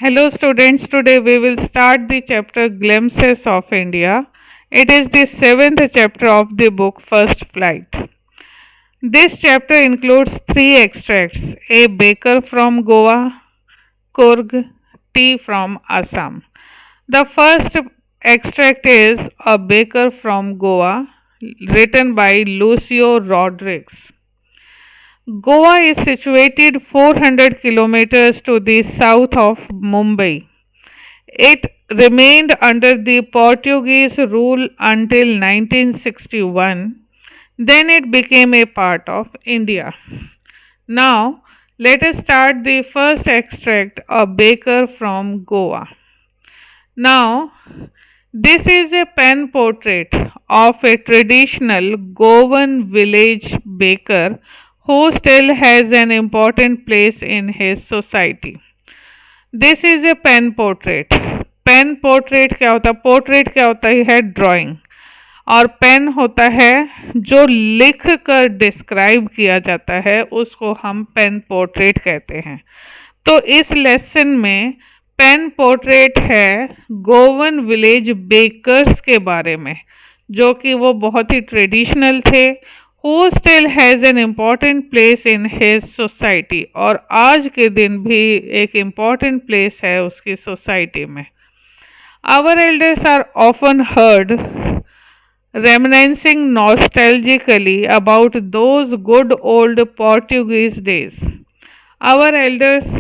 Hello students, today we will start the chapter Glimpses of India. It is the seventh chapter of the book First Flight. This chapter includes three extracts: a baker from Goa, Kurg, tea from Assam. The first extract is A Baker from Goa, written by Lucio Rodriguez. Goa is situated 400 kilometers to the south of Mumbai. It remained under the Portuguese rule until 1961. Then it became a part of India. Now, let us start the first extract, A Baker from Goa. Now, this is a pen portrait of a traditional Goan village baker who still has an important place in his society. This is a pen portrait. Pen portrait क्या होता है? Portrait क्या होता है? Drawing. और pen होता है जो लिख कर डिस्क्राइब किया जाता है, उसको हम पेन पोर्ट्रेट कहते हैं. तो इस लेसन में पेन पोर्ट्रेट है गोवन विलेज बेकर्स के बारे में, जो कि वो बहुत ही ट्रेडिशनल थे, who still has an important place in his society, और आज के दिन भी एक important place है उसकी society में. Our elders are often heard reminiscing nostalgically about those good old Portuguese days. Our elders,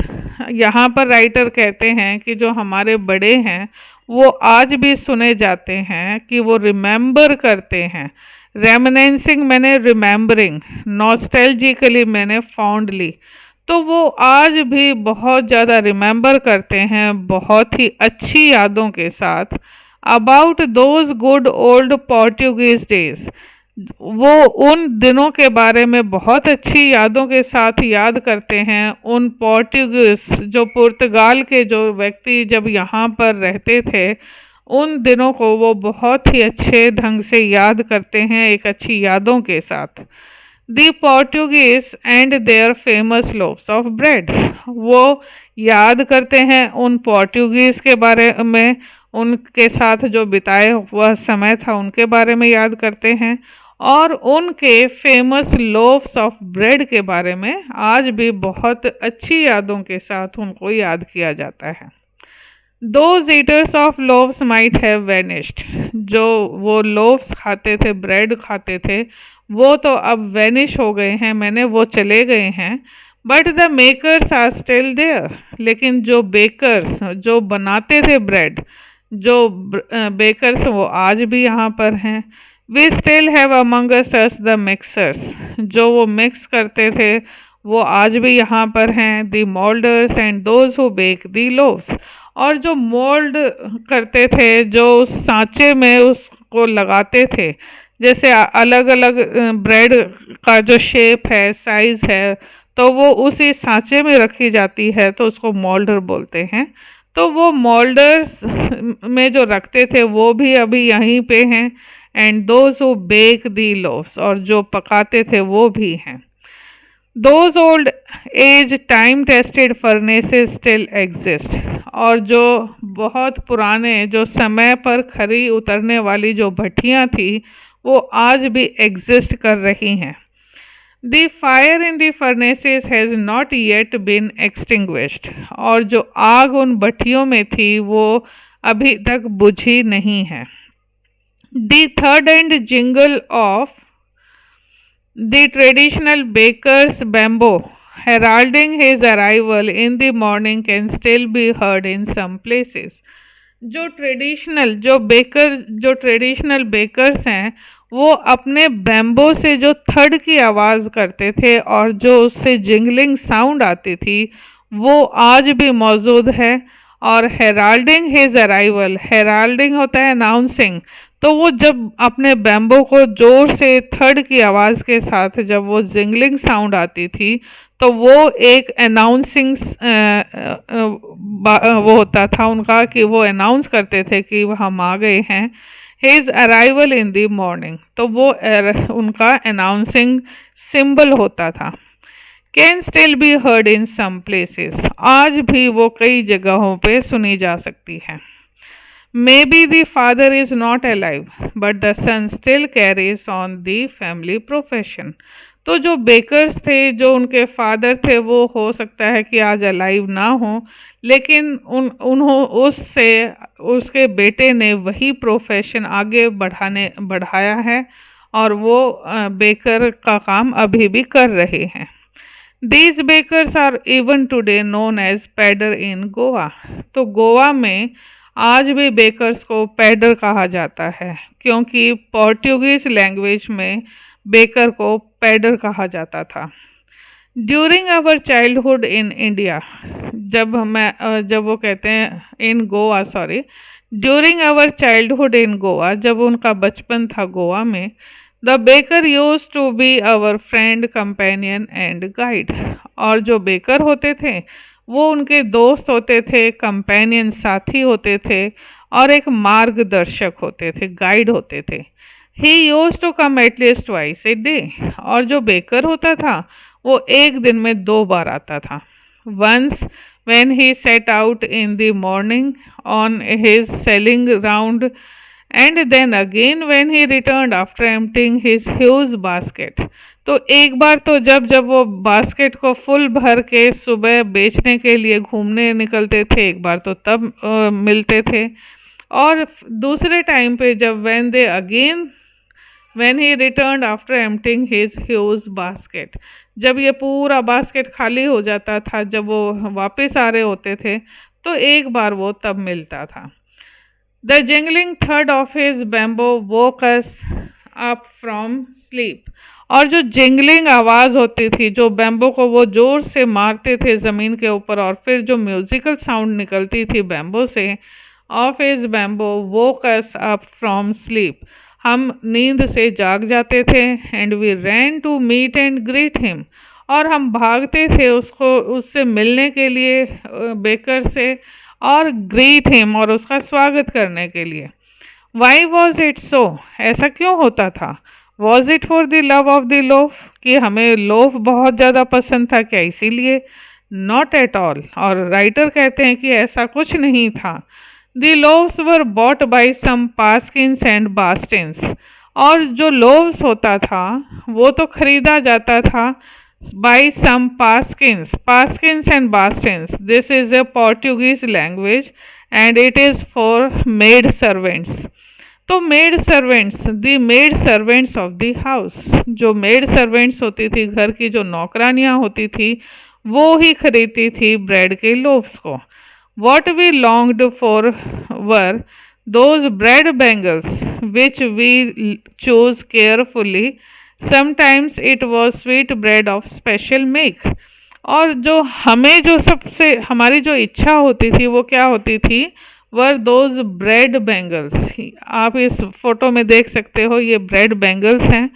यहाँ पर राइटर कहते हैं कि जो हमारे बड़े हैं वो आज भी सुने जाते हैं कि वो रिमेंबर करते हैं. रेमिनेंसिंग मैंने रिमेंबरिंग, नॉस्टैल्जिकली मैंने फॉन्डली. तो वो आज भी बहुत ज़्यादा रिमेंबर करते हैं बहुत ही अच्छी यादों के साथ about those good old Portuguese days. वो उन दिनों के बारे में बहुत अच्छी यादों के साथ याद करते हैं. उन पोर्टुगीज जो पुर्तगाल के जो व्यक्ति जब यहाँ पर रहते थे, उन दिनों को वो बहुत ही अच्छे ढंग से याद करते हैं एक अच्छी यादों के साथ. The Portuguese and their famous loaves of bread. वो याद करते हैं उन पोर्टुगीज के बारे में, उनके साथ जो बिताए हुआ समय था उनके बारे में याद करते हैं, और उनके फेमस लोव्स ऑफ ब्रेड के बारे में आज भी बहुत अच्छी यादों के साथ उनको याद किया जाता है. Those eaters of loaves might have vanished. जो वो loaves खाते थे, ब्रेड खाते थे, वो तो अब वैनिश हो गए हैं, मैंने वो चले गए हैं. But the makers are still there. लेकिन जो बेकर्स जो बनाते थे ब्रेड, जो बेकर्स वो आज भी यहाँ पर हैं. We still have amongst us the mixers. जो वो मिक्स करते थे वो आज भी यहाँ पर हैं. The moulders and those who bake the loaves. और जो मोल्ड करते थे, जो उस सांचे में उसको लगाते थे, जैसे अलग अलग ब्रेड का जो शेप है, साइज़ है, तो वो उसी सांचे में रखी जाती है, तो उसको मोल्डर बोलते हैं. तो वो मोल्डर्स में जो रखते थे वो भी अभी यहीं पे हैं. And those who bake the loaves, और जो पकाते थे वो भी हैं. Those old age time tested furnaces still exist. और जो बहुत पुराने जो समय पर खरी उतरने वाली जो भट्टियाँ थी वो आज भी एग्जिस्ट कर रही हैं. The fire in the furnaces has not yet been extinguished. और जो आग उन भट्टियों में थी वो अभी तक बुझी नहीं है. The third and jingle of the traditional baker's bamboo heralding his arrival in the morning can still be heard in some places. जो ट्रेडिशनल बेकर्स हैं वो अपने बैम्बो से जो थर्ड की आवाज़ करते थे और जो उससे जिंगलिंग साउंड आती थी वो आज भी मौजूद है. और हेराल्डिंग हिज अराइवल, हेराल्डिंग होता है अनाउंसिंग. तो वो जब अपने बैम्बो को ज़ोर से थर्ड की आवाज़ के साथ जब वो जिंगलिंग साउंड आती थी तो वो एक अनाउंसिंग वो होता था उनका कि वो अनाउंस करते थे कि हम आ गए हैं. His arrival in the morning, तो वो उनका अनाउंसिंग सिंबल होता था. Can still be heard in some places, आज भी वो कई जगहों पे सुनी जा सकती है। May be the father is not alive but the son still carries on the family profession. तो जो बेकर्स थे, जो उनके फादर थे, वो हो सकता है कि आज अलाइव ना हो, लेकिन उन्हों उससे उसके बेटे ने वही प्रोफेशन आगे बढ़ाया है और वो बेकर का काम अभी भी कर रहे हैं। These bakers are even today known as pader in Goa. तो गोवा में आज भी बेकर्स को पैडर कहा जाता है, क्योंकि पोर्टुगीज लैंग्वेज में बेकर को पैडर कहा जाता था। During our childhood in India, जब वो कहते हैं in Goa, sorry, during our childhood in Goa, जब उनका बचपन था गोवा में, the baker used to be our friend, companion and guide. और जो बेकर होते थे वो उनके दोस्त होते थे, कंपेनियन साथी होते थे, और एक मार्गदर्शक होते थे, गाइड होते थे। He used to come at least twice a day. और जो बेकर होता था वो एक दिन में 2 बार आता था। Once when he set out in the morning on his selling round, and then again when he returned after emptying his huge basket। तो एक बार तो जब जब वो बास्केट को फुल भर के सुबह बेचने के लिए घूमने निकलते थे, एक बार तो तब मिलते थे, और दूसरे टाइम पे जब when he returned after emptying his huge basket, जब ये पूरा बास्केट खाली हो जाता था, जब वो वापस आ रहे होते थे, तो एक बार वो तब मिलता था। The jingling third of his bamboo woke us up from sleep। और जो जिंगलिंग आवाज़ होती थी, जो बैम्बो को वो जोर से मारते थे ज़मीन के ऊपर, और फिर जो म्यूज़िकल साउंड निकलती थी बैम्बो से, of his bamboo woke us up from sleep, हम नींद से जाग जाते थे। And we ran to meet and greet him, और हम भागते थे उससे मिलने के लिए, बेकर से, और ग्रीट हिम, और उसका स्वागत करने के लिए। वाई वॉज इट सो, ऐसा क्यों होता था? Was it for the love of the loaf, कि हमें लोफ बहुत ज़्यादा पसंद था क्या इसीलिए? Not at all. और राइटर कहते हैं कि ऐसा कुछ नहीं था। The loaves were bought by some Paskins and Bastins। और जो लोव्स होता था वो तो खरीदा जाता था by some Paskins, Paskins and Bastins। This is a Portuguese language and it is for maid servants। तो made servants, the made servants of the house, जो मेड सर्वेंट्स होती थी, घर की जो नौकरानियाँ होती थी, वो ही खरीदती थी ब्रेड के लोव्स को। What we longed for were those bread bangles which we chose carefully। Sometimes it was sweet bread of special make। और जो सबसे हमारी जो इच्छा होती थी वो क्या होती थी? वर दोज ब्रेड बैंगल्स। आप इस फोटो में देख सकते हो, ये ब्रेड बैंगल्स हैं।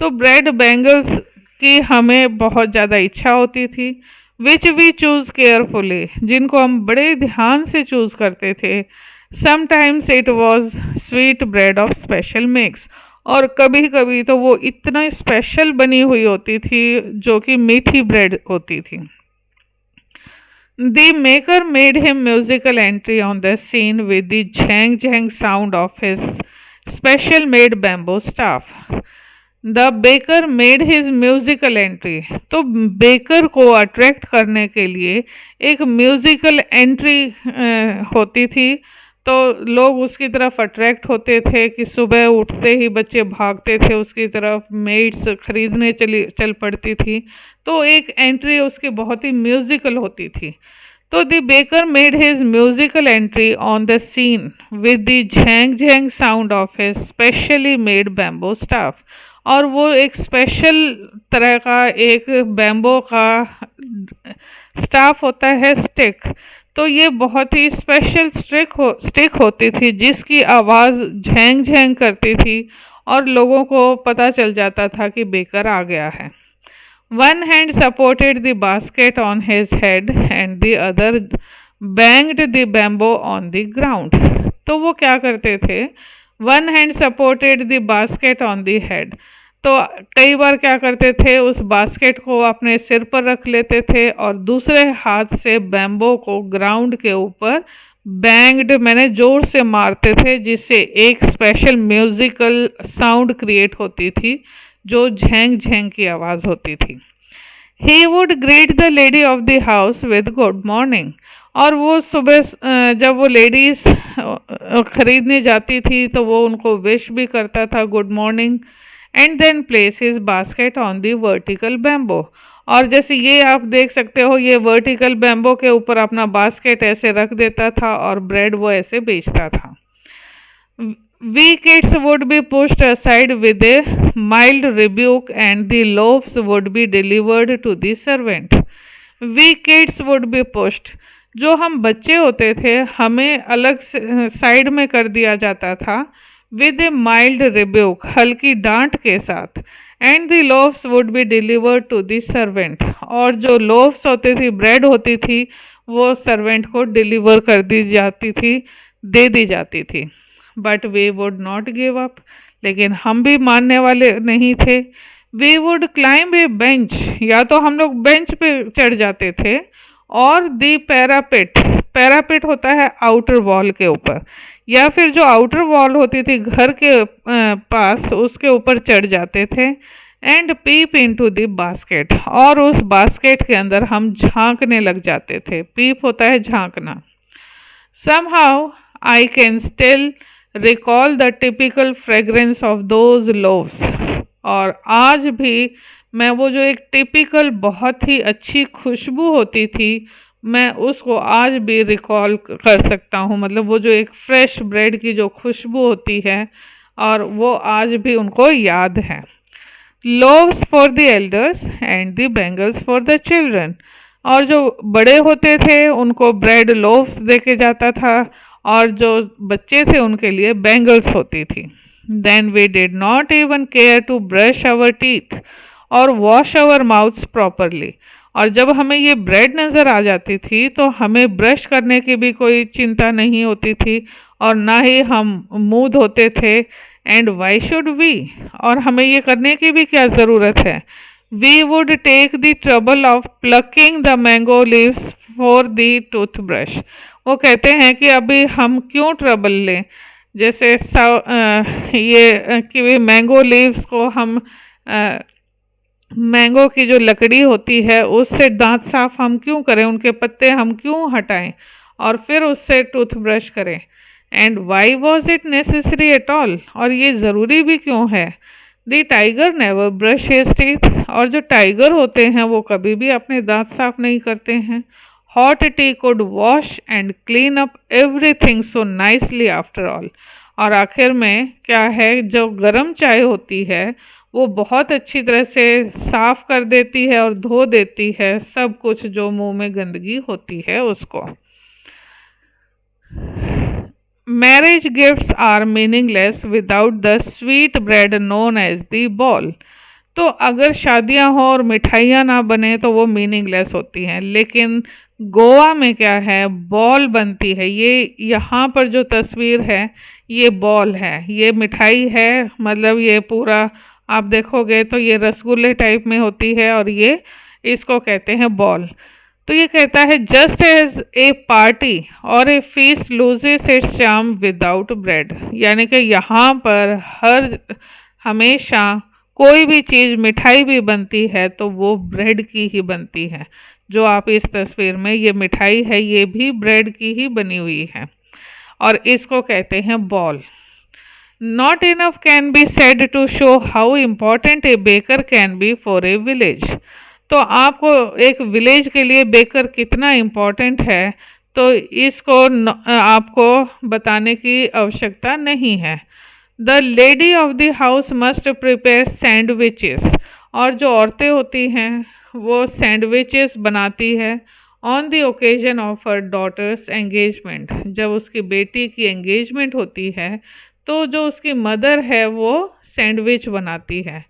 तो ब्रेड बैंगल्स की हमें बहुत ज़्यादा इच्छा होती थी। विच वी चूज़ केयरफुली, जिनको हम बड़े ध्यान से चूज़ करते थे। Sometimes it was sweet bread of special mix, और कभी कभी तो वो इतना स्पेशल बनी हुई होती थी जो कि मीठी ब्रेड होती थी। The maker made him musical entry on the scene with the झैंग झैंग sound of his special made bamboo staff. The baker made his musical entry. तो बेकर को अट्रैक्ट करने के लिए एक म्यूजिकल एंट्री होती थी, तो लोग उसकी तरफ अट्रैक्ट होते थे कि सुबह उठते ही बच्चे भागते थे उसकी तरफ, मेड्स खरीदने चल पड़ती थी। तो एक एंट्री उसकी बहुत ही म्यूजिकल होती थी। तो the baker made his musical entry on the scene with the झैंग झैंग sound of his specially made bamboo staff. और वो एक स्पेशल तरह का एक बैम्बो का स्टाफ होता है, स्टिक। तो ये बहुत ही स्पेशल स्टिक होती थी जिसकी आवाज़ झैंग झैंग करती थी और लोगों को पता चल जाता था कि बेकर आ गया है। One hand supported the basket on his head and the other banged the bamboo on the ground. तो वो क्या करते थे? One hand supported the basket on the head. तो कई बार क्या करते थे, उस बास्केट को अपने सिर पर रख लेते थे और दूसरे हाथ से बैम्बो को ग्राउंड के ऊपर बैंग्ड मैंने ज़ोर से मारते थे, जिससे एक स्पेशल म्यूज़िकल साउंड क्रिएट होती थी, जो झैंग झैंग की आवाज़ होती थी। He would greet the lady of the house with good morning. और वो सुबह जब वो लेडीज़ खरीदने जाती थी तो वो उनको विश भी करता था good morning. And then place his basket on the vertical bamboo. और जैसे ये आप देख सकते हो, ये वर्टिकल बैम्बो के ऊपर अपना बास्केट ऐसे रख देता था और ब्रेड वो ऐसे बेचता था। We kids would be pushed aside with a mild rebuke, and the loaves would be delivered to the servant. We kids would be pushed. जो हम बच्चे होते थे हमें अलग साइड में कर दिया जाता था, विद ए माइल्ड रिब्यूक, हल्की डांट के साथ। And the loaves would be delivered to the servant. और जो लोव्स होती थी, ब्रेड होती थी, वो सर्वेंट को डिलीवर कर दी जाती थी, दे दी जाती थी। But we would not give up. लेकिन हम भी मानने वाले नहीं थे। We would climb a bench, या तो हम लोग बेंच पे चढ़ जाते थे, और दी पैरापेट, पैरापेट होता है आउटर वॉल के ऊपर, या फिर जो आउटर वॉल होती थी घर के पास, उसके ऊपर चढ़ जाते थे। And peep into the basket, और उस बास्केट के अंदर हम झांकने लग जाते थे। पीप होता है झांकना। Somehow I can still recall the typical fragrance of those loaves. और आज भी मैं वो जो एक टिपिकल बहुत ही अच्छी खुशबू होती थी, मैं उसको आज भी रिकॉल कर सकता हूँ। मतलब वो जो एक फ्रेश ब्रेड की जो खुशबू होती है, और वो आज भी उनको याद है। Loaves for the elders and the bangles for the children. और जो बड़े होते थे उनको ब्रेड लोव्स देके जाता था, और जो बच्चे थे उनके लिए बैंगल्स होती थी। Then we did not even care to brush our teeth और वॉश आवर माउथ्स प्रॉपरली। और जब हमें ये ब्रेड नज़र आ जाती थी तो हमें ब्रश करने की भी कोई चिंता नहीं होती थी, और ना ही हम मुंह धोते थे। एंड वाई शुड वी, और हमें ये करने की भी क्या ज़रूरत है। We would take the trouble of plucking the mango leaves for the tooth brush. वो कहते हैं कि अभी हम क्यों ट्रबल लें, जैसे कि मैंगो लीव्स को हम मैंगो की जो लकड़ी होती है उससे दांत साफ हम क्यों करें, उनके पत्ते हम क्यों हटाएं और फिर उससे टूथब्रश करें। And why was it necessary at all, और ये ज़रूरी भी क्यों है। The tiger never brush his teeth, और जो टाइगर होते हैं वो कभी भी अपने दांत साफ नहीं करते हैं। Hot T could wash and clean up everything so nicely after all. और आखिर में क्या है, जो गर्म चाय होती है वो बहुत अच्छी तरह से साफ कर देती है और धो देती है सब कुछ जो मुंह में गंदगी होती है उसको। Marriage gifts are meaningless without the sweet bread known as the bol. तो अगर शादियां हो और मिठाइयाँ ना बने तो वो मीनिंगलेस होती हैं, लेकिन गोवा में क्या है, बॉल बनती है। ये यहाँ पर जो तस्वीर है ये बॉल है, ये मिठाई है। मतलब ये पूरा आप देखोगे तो ये रसगुल्ले टाइप में होती है, और ये इसको कहते हैं बॉल। तो ये कहता है जस्ट एज ए पार्टी और a feast loses its charm without bread. यानी कि यहाँ पर हमेशा कोई भी चीज़, मिठाई भी बनती है तो वो ब्रेड की ही बनती है। जो आप इस तस्वीर में ये मिठाई है ये भी ब्रेड की ही बनी हुई है, और इसको कहते हैं bol. Not enough can be said to show how important a baker can be for a village. तो आपको एक विलेज के लिए बेकर कितना इम्पॉर्टेंट है तो इसको आपको बताने की आवश्यकता नहीं है। The lady of the house must prepare sandwiches, और जो औरतें होती हैं वो सैंडविचेस बनाती है on the occasion of her daughter's engagement. जब उसकी बेटी की एंगेजमेंट होती है तो जो उसकी मदर है वो सैंडविच बनाती है।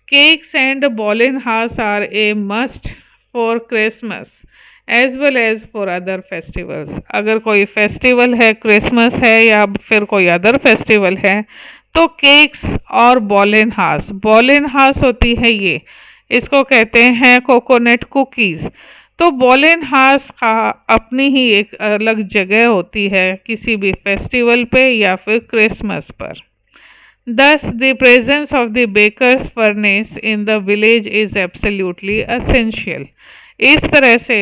Cakes and bolinhas are a must for Christmas as well as for other festivals. अगर कोई फेस्टिवल है, क्रिसमस है या फिर कोई अदर फेस्टिवल है, तो केक्स और बॉलेनहास, बॉलेनहास होती है ये, इसको कहते हैं कोकोनट कुकीज़। तो बॉलेनहास का अपनी ही एक अलग जगह होती है किसी भी फेस्टिवल पे या फिर क्रिसमस पर। Thus, the presence of the baker's furnace in the village is absolutely essential. इस तरह से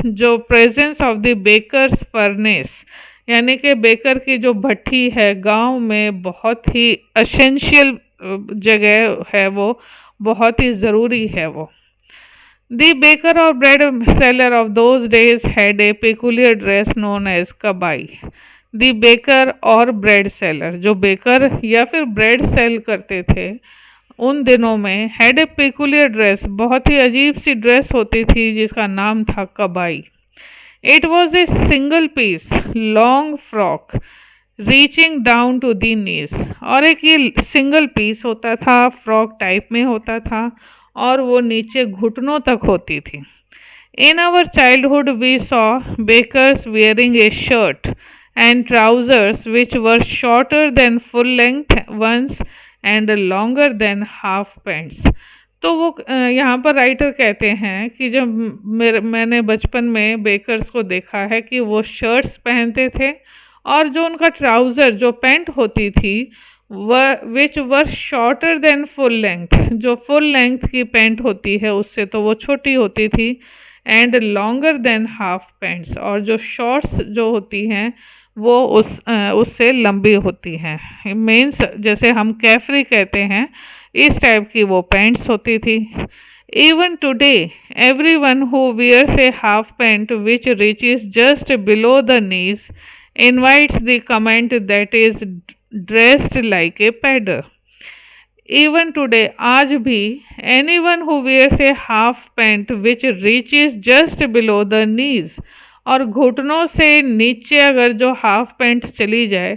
जो presence of the baker's furnace यानी कि बेकर की जो भट्टी है गांव में बहुत ही एसेंशियल जगह है, वो बहुत ही ज़रूरी है वो। द बेकर और bread seller of those days had a peculiar dress known as kabai. The baker और ब्रेड सेलर, जो बेकर या फिर ब्रेड सेल करते थे उन दिनों में, हैड ए पेकुलियर ड्रेस, बहुत ही अजीब सी ड्रेस होती थी जिसका नाम था kabai. It was a single piece long frock reaching down to the knees, और एक ये सिंगल पीस होता था, फ्रॉक टाइप में होता था और वो नीचे घुटनों तक होती थी। In our childhood we saw bakers wearing a shirt and trousers which were shorter than full length ones and longer than half pants। तो वो यहाँ पर राइटर कहते हैं कि जब मैंने बचपन में बेकर्स को देखा है कि वो शर्ट्स पहनते थे और जो उनका ट्राउज़र जो पैंट होती थी वह विच वर शॉर्टर देन फुल लेंथ, जो फुल लेंथ की पैंट होती है उससे तो वो छोटी होती थी, and longer than half pants, और जो शॉर्ट्स जो होती हैं वो उससे लंबी होती हैं। मीन्स जैसे हम कैफरी कहते हैं, इस टाइप की वो पैंट्स होती थी। Even today everyone who wears a half pant which reaches just below the knees invites the comment that is dressed like a poder. Even today, आज भी, anyone who wears a half pant which reaches just below the knees, और घुटनों से नीचे अगर जो half pant चली जाए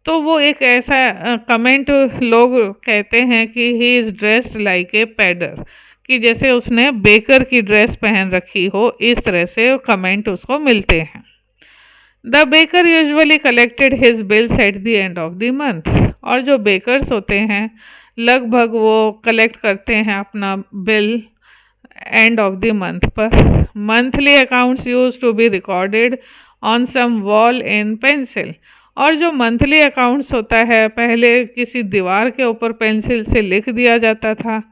तो वो एक ऐसा कमेंट लोग कहते हैं कि he is dressed like a pader, कि जैसे उसने बेकर की ड्रेस पहन रखी हो, इस तरह से कमेंट उसको मिलते हैं। The baker usually collected his bills at the end of the month, और जो बेकर्स होते हैं लगभग वो कलेक्ट करते हैं अपना bill end of the month पर। Monthly accounts used to be recorded on some wall in pencil, और जो मंथली अकाउंट्स होता है पहले किसी दीवार के ऊपर पेंसिल से लिख दिया जाता था।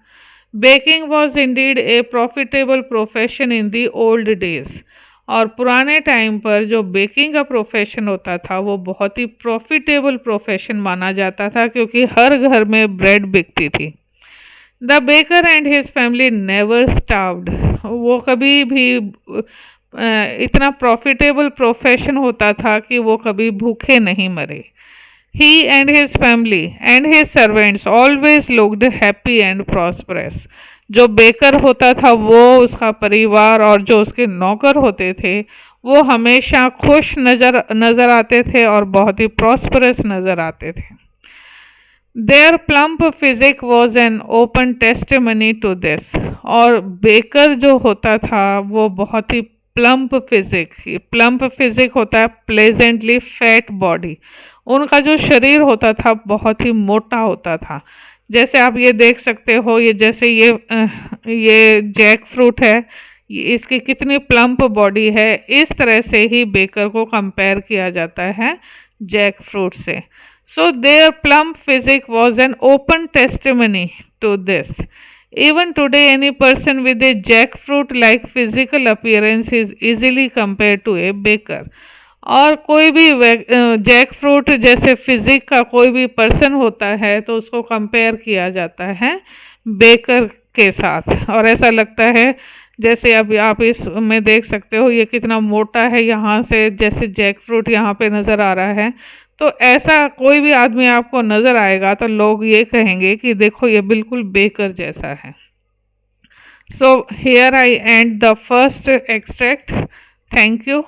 Baking was Indeed A profitable profession in the old days, और पुराने टाइम पर जो बेकिंग का प्रोफेशन होता था वो बहुत ही प्रॉफिटेबल प्रोफेशन माना जाता था, क्योंकि हर घर में ब्रेड बिकती थी। The baker and his family never starved, वो कभी भी इतना प्रॉफिटेबल प्रोफेशन होता था कि वो कभी भूखे नहीं मरे। He and his family and his servants always looked happy and prosperous, जो बेकर होता था वो, उसका परिवार और जो उसके नौकर होते थे वो हमेशा खुश नज़र आते थे और बहुत ही प्रॉस्परस नज़र आते थे। Their plump physique was an open testimony to this, और बेकर जो होता था वो बहुत ही प्लम्प फिजिक होता है प्लेजेंटली फैट बॉडी, उनका जो शरीर होता था बहुत ही मोटा होता था। जैसे आप ये देख सकते हो, ये जैसे ये जैक फ्रूट है, इसकी कितनी प्लम्प बॉडी है, इस तरह से ही बेकर को कंपेयर किया जाता है जैक फ्रूट से। So their plump physique was an open testimony to this. Even today, any person with a jackfruit-like physical appearance is easily compared to a baker. और कोई भी जैक फ्रूट जैसे physique का कोई भी पर्सन होता है तो उसको कंपेयर किया जाता है बेकर के साथ, और ऐसा लगता है जैसे अभी आप इसमें देख सकते हो ये कितना मोटा है, यहाँ से जैसे जैक फ्रूट यहाँ पे नज़र आ रहा है, तो ऐसा कोई भी आदमी आपको नज़र आएगा तो लोग ये कहेंगे कि देखो ये बिल्कुल बेकर जैसा है। So here I and the first extract. Thank you.